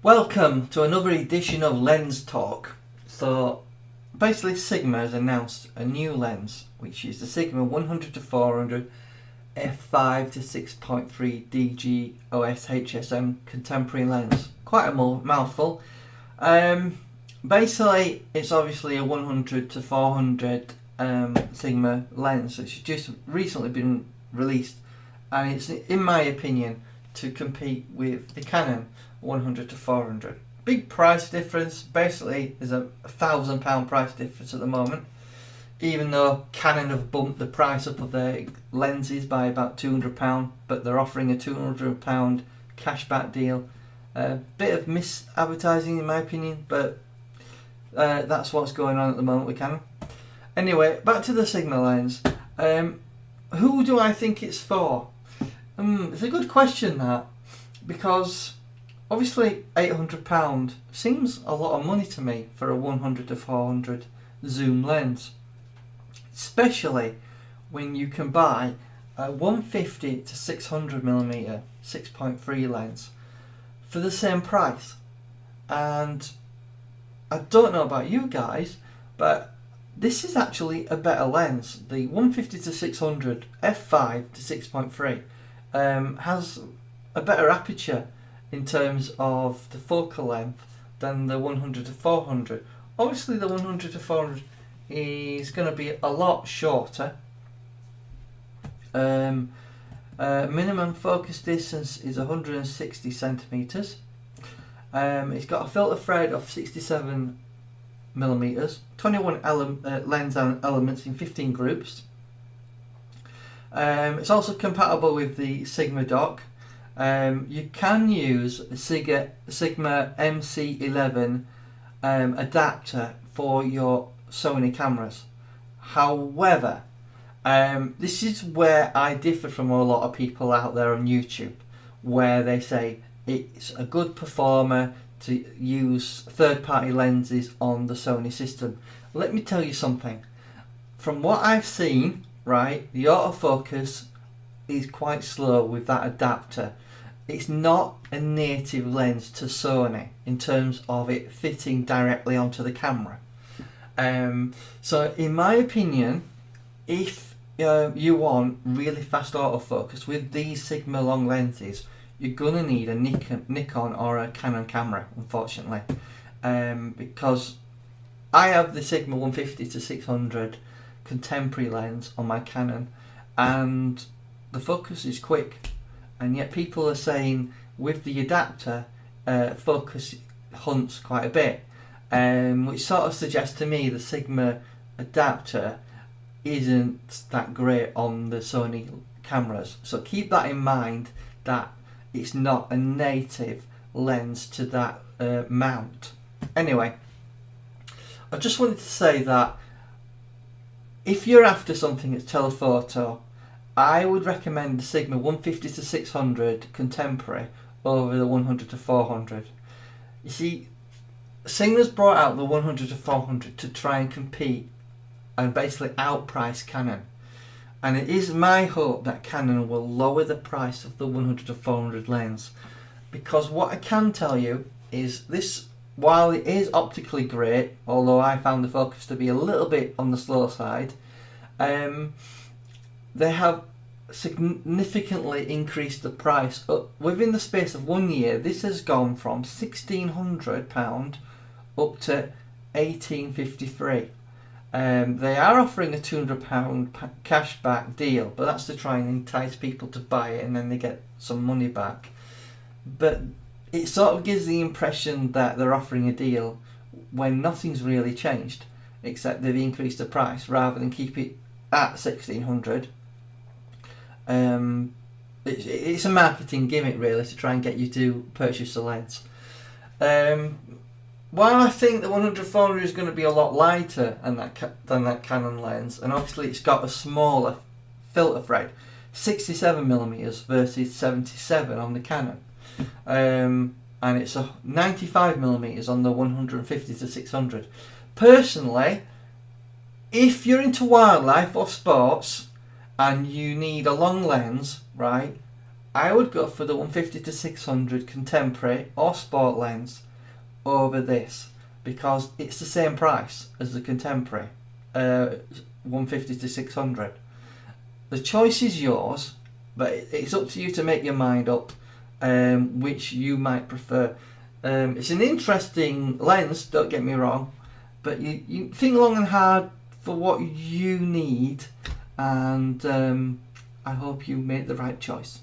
Welcome to another edition of Lens Talk. So basically Sigma has announced a new lens, which is the Sigma 100-400 F5-6.3 DG OS HSM contemporary lens. Quite a mouthful. Basically it's obviously a 100-400 Sigma lens, which has just recently been released, and it's, in my opinion, to compete with the Canon 100-400. Big price difference. Basically there's a £1,000 price difference at the moment, even though Canon have bumped the price up of their lenses by about £200, but they're offering a £200 cashback deal. A bit of mis-advertising in my opinion, but that's what's going on at the moment with Canon. Anyway, back to the Sigma lens. Who do I think it's for? It's a good question, that, because obviously £800 seems a lot of money to me for a 100-400 zoom lens, especially when you can buy a 150-600mm 6.3 lens for the same price. And I don't know about you guys, but this is actually a better lens. The 150-600 f5-6.3 has a better aperture in terms of the focal length than the 100-400. Obviously the 100-400 is going to be a lot shorter. Minimum focus distance is 160 centimeters. It's got a filter thread of 67 millimeters, 21 lens elements in 15 groups. It's also compatible with the Sigma dock. You can use a Sigma MC11 adapter for your Sony cameras. However, this is where I differ from a lot of people out there on YouTube, where they say it's a good performer to use third-party lenses on the Sony system. Let me tell you something. From what I've seen, right, the autofocus is quite slow with that adapter. It's not a native lens to Sony in terms of it fitting directly onto the camera. So in my opinion, if you want really fast autofocus with these Sigma long lenses, you're gonna need a Nikon or a Canon camera, unfortunately, because I have the Sigma 150-600 contemporary lens on my Canon, and the focus is quick, and yet people are saying with the adapter focus hunts quite a bit, which sort of suggests to me the Sigma adapter isn't that great on the Sony cameras. So keep that in mind, that it's not a native lens to that mount. Anyway, I just wanted to say that if you're after something that's telephoto, I would recommend the Sigma 150-600 contemporary over the 100-400. You see, Sigma's brought out the 100-400 to try and compete and basically outprice Canon. And it is my hope that Canon will lower the price of the 100-400 lens, because what I can tell you is this, while it is optically great, although I found the focus to be a little bit on the slow side, they have significantly increased the price. Within the space of 1 year, this has gone from £1,600 up to £1,853. They are offering a £200 cashback deal, but that's to try and entice people to buy it and then they get some money back. But it sort of gives the impression that they're offering a deal when nothing's really changed, except they've increased the price rather than keep it at £1,600. It's a marketing gimmick really to try and get you to purchase the lens. While I think the 100-400 is going to be a lot lighter than that Canon lens, and obviously it's got a smaller filter thread, 67mm versus 77 on the Canon, and it's a 95mm on the 150-600. Personally, if you're into wildlife or sports and you need a long lens, right, I would go for the 150-600 contemporary or sport lens over this, because it's the same price as the contemporary 150-600. The choice is yours, but it's up to you to make your mind up which you might prefer. It's an interesting lens, don't get me wrong, but you think long and hard for what you need, and I hope you make the right choice.